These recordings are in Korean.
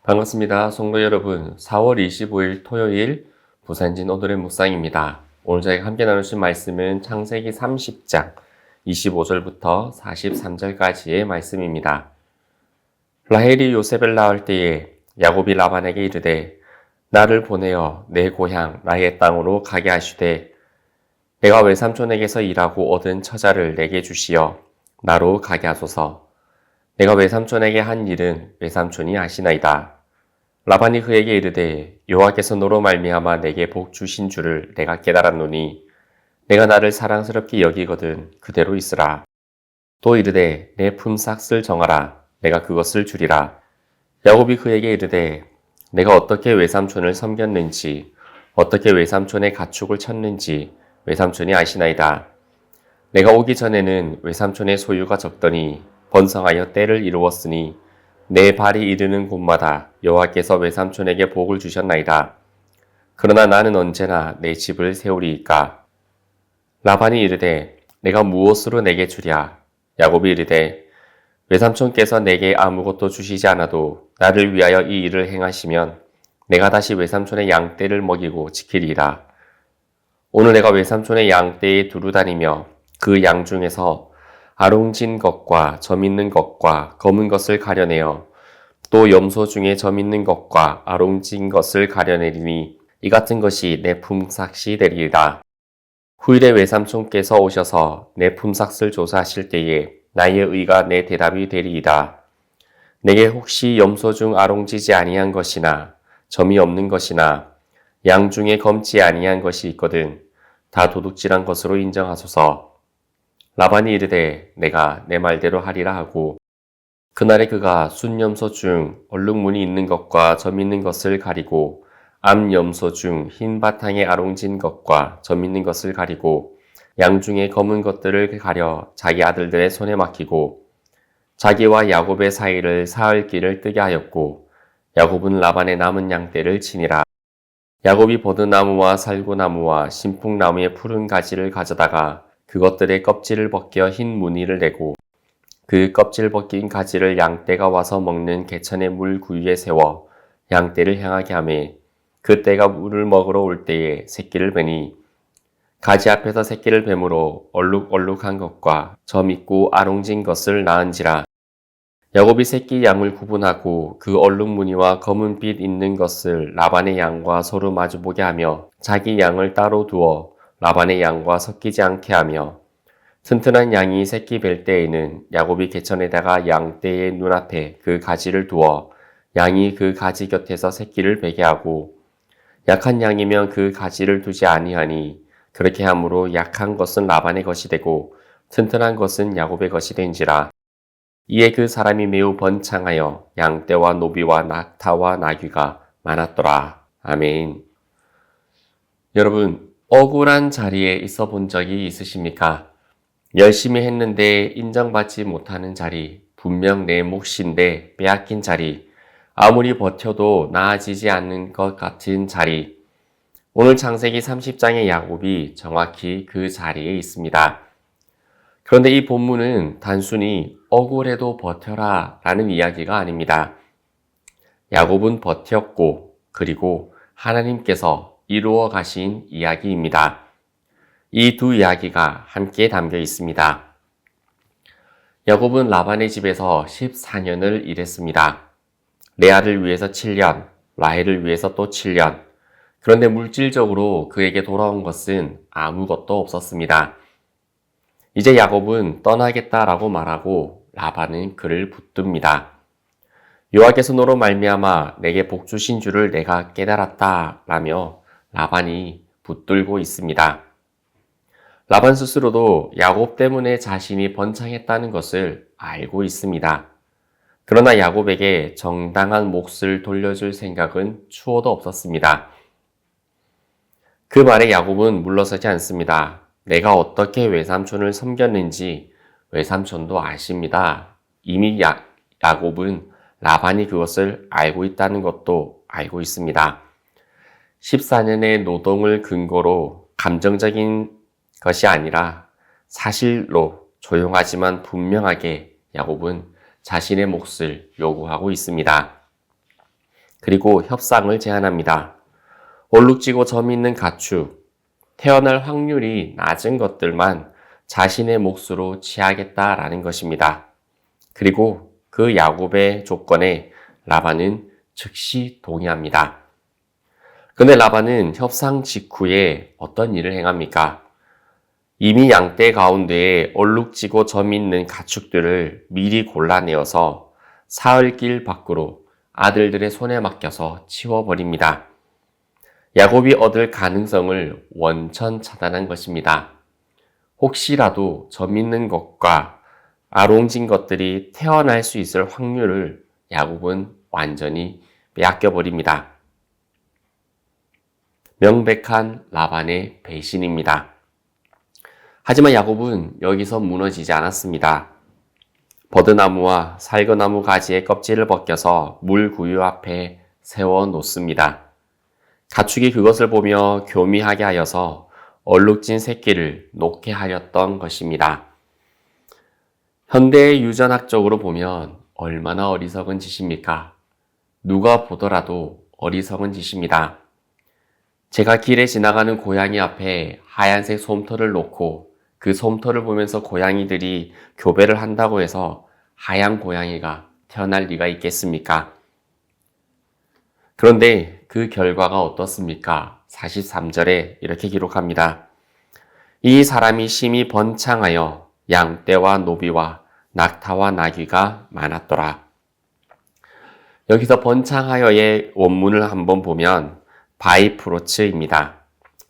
반갑습니다. 성도 여러분, 4월 25일 토요일 부산진 오늘의 묵상입니다. 오늘 저희가 함께 나누실 말씀은 창세기 30장 25절부터 43절까지의 말씀입니다. 라헬이 요셉을 낳을 때에 야곱이 라반에게 이르되 나를 보내어 내 고향 나의 땅으로 가게 하시되 내가 외삼촌에게서 일하고 얻은 처자를 내게 주시어 나로 가게 하소서. 내가 외삼촌에게 한 일은 외삼촌이 아시나이다. 라반이 그에게 이르되 여호와께서 너로 말미암아 내게 복 주신 줄을 내가 깨달았노니 내가 나를 사랑스럽게 여기거든 그대로 있으라. 또 이르되 내 품삯을 정하라. 내가 그것을 주리라. 야곱이 그에게 이르되 내가 어떻게 외삼촌을 섬겼는지 어떻게 외삼촌의 가축을 쳤는지 외삼촌이 아시나이다. 내가 오기 전에는 외삼촌의 소유가 적더니 번성하여 때를 이루었으니 내 발이 이르는 곳마다 여호와께서 외삼촌에게 복을 주셨나이다. 그러나 나는 언제나 내 집을 세우리이까. 라반이 이르되 내가 무엇으로 내게 주랴. 야곱이 이르되 외삼촌께서 내게 아무것도 주시지 않아도 나를 위하여 이 일을 행하시면 내가 다시 외삼촌의 양떼를 먹이고 지키리이다. 오늘 내가 외삼촌의 양떼에 두루 다니며 그 양 중에서 아롱진 것과 점 있는 것과 검은 것을 가려내어 또 염소 중에 점 있는 것과 아롱진 것을 가려내리니 이 같은 것이 내 품삯이 되리이다. 후일에 외삼촌께서 오셔서 내 품삯을 조사하실 때에 나의 의가 내 대답이 되리이다. 내게 혹시 염소 중 아롱지지 아니한 것이나 점이 없는 것이나 양 중에 검지 아니한 것이 있거든 다 도둑질한 것으로 인정하소서. 라반이 이르되 내가 내 말대로 하리라 하고 그날에 그가 순염소 중 얼룩무늬 있는 것과 점 있는 것을 가리고 암염소 중 흰 바탕에 아롱진 것과 점 있는 것을 가리고 양 중에 검은 것들을 가려 자기 아들들의 손에 맡기고 자기와 야곱의 사이를 사흘 길을 뜨게 하였고 야곱은 라반의 남은 양떼를 치니라. 야곱이 버드나무와 살구나무와 신풍나무의 푸른 가지를 가져다가 그것들의 껍질을 벗겨 흰 무늬를 내고 그 껍질 벗긴 가지를 양떼가 와서 먹는 개천의 물 구유에 세워 양떼를 향하게 하며 그 떼가 물을 먹으러 올 때에 새끼를 베니 가지 앞에서 새끼를 뱀으로 얼룩얼룩한 것과 점 있고 아롱진 것을 낳은지라. 야곱이 새끼 양을 구분하고 그 얼룩무늬와 검은빛 있는 것을 라반의 양과 서로 마주보게 하며 자기 양을 따로 두어 라반의 양과 섞이지 않게 하며 튼튼한 양이 새끼 뵐 때에는 야곱이 개천에다가 양떼의 눈앞에 그 가지를 두어 양이 그 가지 곁에서 새끼를 베게 하고 약한 양이면 그 가지를 두지 아니하니 그렇게 함으로 약한 것은 라반의 것이 되고 튼튼한 것은 야곱의 것이 된지라. 이에 그 사람이 매우 번창하여 양떼와 노비와 낙타와 나귀가 많았더라. 아멘. 여러분, 억울한 자리에 있어 본 적이 있으십니까? 열심히 했는데 인정받지 못하는 자리, 분명 내 몫인데 빼앗긴 자리, 아무리 버텨도 나아지지 않는 것 같은 자리. 오늘 창세기 30장의 야곱이 정확히 그 자리에 있습니다. 그런데 이 본문은 단순히 억울해도 버텨라 라는 이야기가 아닙니다. 야곱은 버텼고 그리고 하나님께서 이루어 가신 이야기입니다. 이 두 이야기가 함께 담겨 있습니다. 야곱은 라반의 집에서 14년을 일했습니다. 레아를 위해서 7년, 라헬을 위해서 또 7년. 그런데 물질적으로 그에게 돌아온 것은 아무것도 없었습니다. 이제 야곱은 떠나겠다라고 말하고 라반은 그를 붙듭니다. 여호와께서 너로 말미암아 내게 복 주신 줄을 내가 깨달았다 라며 라반이 붙들고 있습니다. 라반 스스로도 야곱 때문에 자신이 번창했다는 것을 알고 있습니다. 그러나 야곱에게 정당한 몫을 돌려줄 생각은 추호도 없었습니다. 그 말에 야곱은 물러서지 않습니다. 내가 어떻게 외삼촌을 섬겼는지 외삼촌도 아십니다. 이미 야곱은 라반이 그것을 알고 있다는 것도 알고 있습니다. 14년의 노동을 근거로 감정적인 것이 아니라 사실로 조용하지만 분명하게 야곱은 자신의 몫을 요구하고 있습니다. 그리고 협상을 제안합니다. 얼룩지고 점 있는 가축, 태어날 확률이 낮은 것들만 자신의 몫으로 취하겠다라는 것입니다. 그리고 그 야곱의 조건에 라반은 즉시 동의합니다. 근데 라반은 협상 직후에 어떤 일을 행합니까? 이미 양떼 가운데에 얼룩지고 점 있는 가축들을 미리 골라내어서 사흘길 밖으로 아들들의 손에 맡겨서 치워버립니다. 야곱이 얻을 가능성을 원천 차단한 것입니다. 혹시라도 점 있는 것과 아롱진 것들이 태어날 수 있을 확률을 야곱은 완전히 빼앗겨버립니다. 명백한 라반의 배신입니다. 하지만 야곱은 여기서 무너지지 않았습니다. 버드나무와 살거나무 가지의 껍질을 벗겨서 물구유 앞에 세워 놓습니다. 가축이 그것을 보며 교미하게 하여서 얼룩진 새끼를 놓게 하였던 것입니다. 현대의 유전학적으로 보면 얼마나 어리석은 짓입니까? 누가 보더라도 어리석은 짓입니다. 제가 길에 지나가는 고양이 앞에 하얀색 솜털을 놓고 그 솜털을 보면서 고양이들이 교배를 한다고 해서 하얀 고양이가 태어날 리가 있겠습니까? 그런데 그 결과가 어떻습니까? 43절에 이렇게 기록합니다. 이 사람이 심히 번창하여 양떼와 노비와 낙타와 나귀가 많았더라. 여기서 번창하여의 원문을 한번 보면 바이프로츠입니다.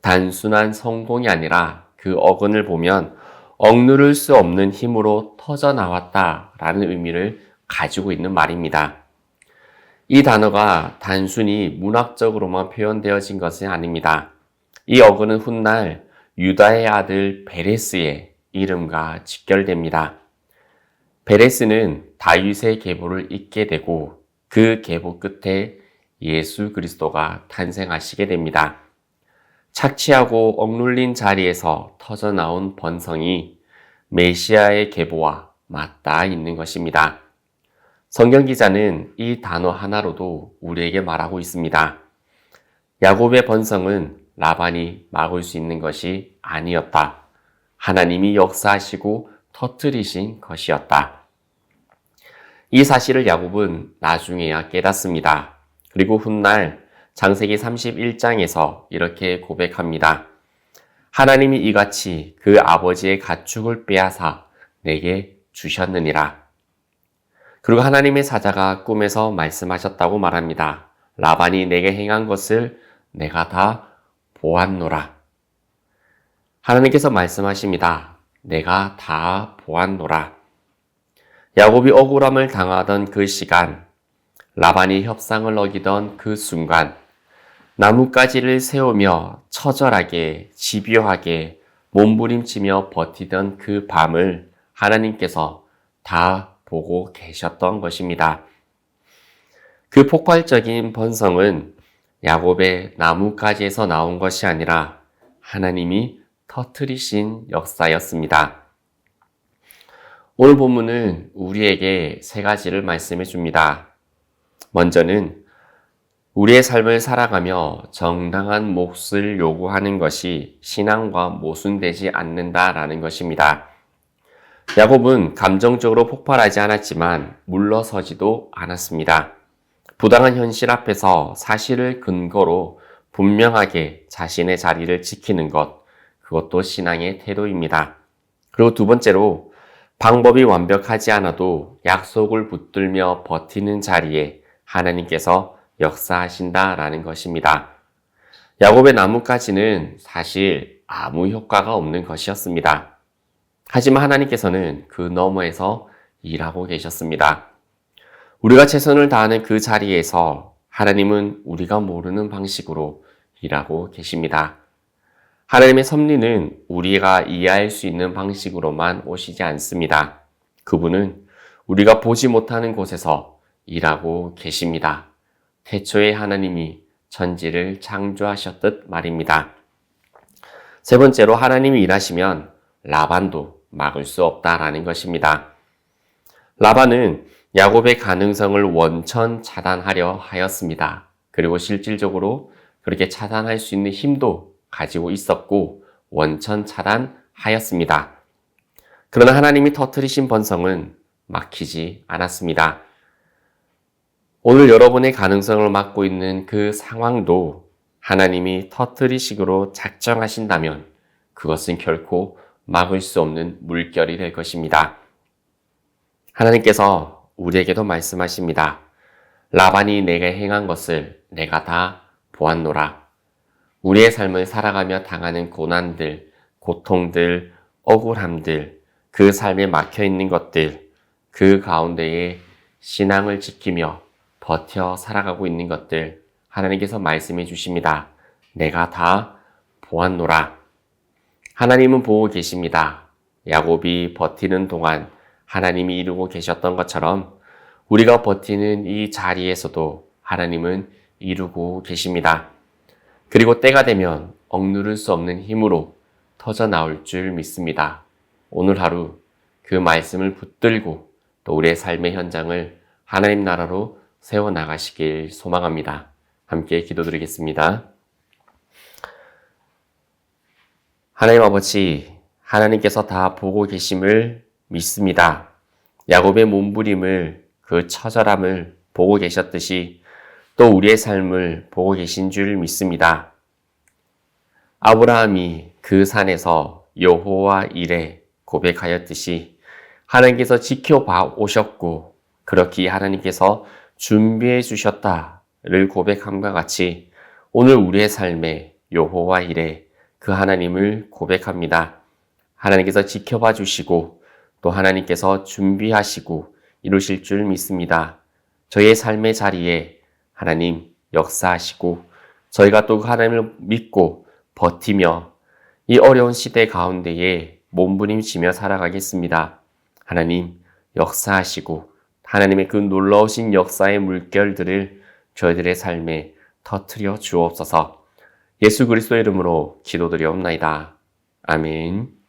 단순한 성공이 아니라 그 어근을 보면 억누를 수 없는 힘으로 터져나왔다라는 의미를 가지고 있는 말입니다. 이 단어가 단순히 문학적으로만 표현되어진 것은 아닙니다. 이 어근은 훗날 유다의 아들 베레스의 이름과 직결됩니다. 베레스는 다윗의 계보를 잇게 되고 그 계보 끝에 예수 그리스도가 탄생하시게 됩니다. 착취하고 억눌린 자리에서 터져나온 번성이 메시아의 계보와 맞닿아 있는 것입니다. 성경 기자는 이 단어 하나로도 우리에게 말하고 있습니다. 야곱의 번성은 라반이 막을 수 있는 것이 아니었다. 하나님이 역사하시고 터뜨리신 것이었다. 이 사실을 야곱은 나중에야 깨닫습니다. 그리고 훗날 창세기 31장에서 이렇게 고백합니다. 하나님이 이같이 그 아버지의 가축을 빼앗아 내게 주셨느니라. 그리고 하나님의 사자가 꿈에서 말씀하셨다고 말합니다. 라반이 내게 행한 것을 내가 다 보았노라. 하나님께서 말씀하십니다. 내가 다 보았노라. 야곱이 억울함을 당하던 그 시간, 라반이 협상을 어기던 그 순간, 나뭇가지를 세우며 처절하게 집요하게 몸부림치며 버티던 그 밤을 하나님께서 다 보고 계셨던 것입니다. 그 폭발적인 번성은 야곱의 나뭇가지에서 나온 것이 아니라 하나님이 터뜨리신 역사였습니다. 오늘 본문은 우리에게 세 가지를 말씀해 줍니다. 먼저는 우리의 삶을 살아가며 정당한 몫을 요구하는 것이 신앙과 모순되지 않는다라는 것입니다. 야곱은 감정적으로 폭발하지 않았지만 물러서지도 않았습니다. 부당한 현실 앞에서 사실을 근거로 분명하게 자신의 자리를 지키는 것, 그것도 신앙의 태도입니다. 그리고 두 번째로 방법이 완벽하지 않아도 약속을 붙들며 버티는 자리에 하나님께서 역사하신다라는 것입니다. 야곱의 나뭇가지는 사실 아무 효과가 없는 것이었습니다. 하지만 하나님께서는 그 너머에서 일하고 계셨습니다. 우리가 최선을 다하는 그 자리에서 하나님은 우리가 모르는 방식으로 일하고 계십니다. 하나님의 섭리는 우리가 이해할 수 있는 방식으로만 오시지 않습니다. 그분은 우리가 보지 못하는 곳에서 일하고 계십니다. 태초에 하나님이 천지를 창조하셨듯 말입니다. 세 번째로 하나님이 일하시면 라반도 막을 수 없다라는 것입니다. 라반은 야곱의 가능성을 원천 차단하려 하였습니다. 그리고 실질적으로 그렇게 차단할 수 있는 힘도 가지고 있었고 원천 차단하였습니다. 그러나 하나님이 터뜨리신 번성은 막히지 않았습니다. 오늘 여러분의 가능성을 막고 있는 그 상황도 하나님이 터뜨리식으로 작정하신다면 그것은 결코 막을 수 없는 물결이 될 것입니다. 하나님께서 우리에게도 말씀하십니다. 라반이 내게 행한 것을 내가 다 보았노라. 우리의 삶을 살아가며 당하는 고난들, 고통들, 억울함들, 그 삶에 막혀있는 것들, 그 가운데에 신앙을 지키며 버텨 살아가고 있는 것들, 하나님께서 말씀해 주십니다. 내가 다 보았노라. 하나님은 보고 계십니다. 야곱이 버티는 동안 하나님이 이루고 계셨던 것처럼 우리가 버티는 이 자리에서도 하나님은 이루고 계십니다. 그리고 때가 되면 억누를 수 없는 힘으로 터져 나올 줄 믿습니다. 오늘 하루 그 말씀을 붙들고 또 우리의 삶의 현장을 하나님 나라로 세워나가시길 소망합니다. 함께 기도드리겠습니다. 하나님 아버지, 하나님께서 다 보고 계심을 믿습니다. 야곱의 몸부림을, 그 처절함을 보고 계셨듯이 또 우리의 삶을 보고 계신 줄 믿습니다. 아브라함이 그 산에서 여호와 이레 고백하였듯이 하나님께서 지켜봐 오셨고 그렇게 하나님께서 준비해 주셨다를 고백함과 같이 오늘 우리의 삶에 여호와 이레 그 하나님을 고백합니다. 하나님께서 지켜봐 주시고 또 하나님께서 준비하시고 이루실 줄 믿습니다. 저희의 삶의 자리에 하나님 역사하시고 저희가 또 하나님을 믿고 버티며 이 어려운 시대 가운데에 몸부림치며 살아가겠습니다. 하나님 역사하시고 하나님의 그 놀라우신 역사의 물결들을 저희들의 삶에 터뜨려 주옵소서. 예수 그리스도의 이름으로 기도드리옵나이다. 아멘.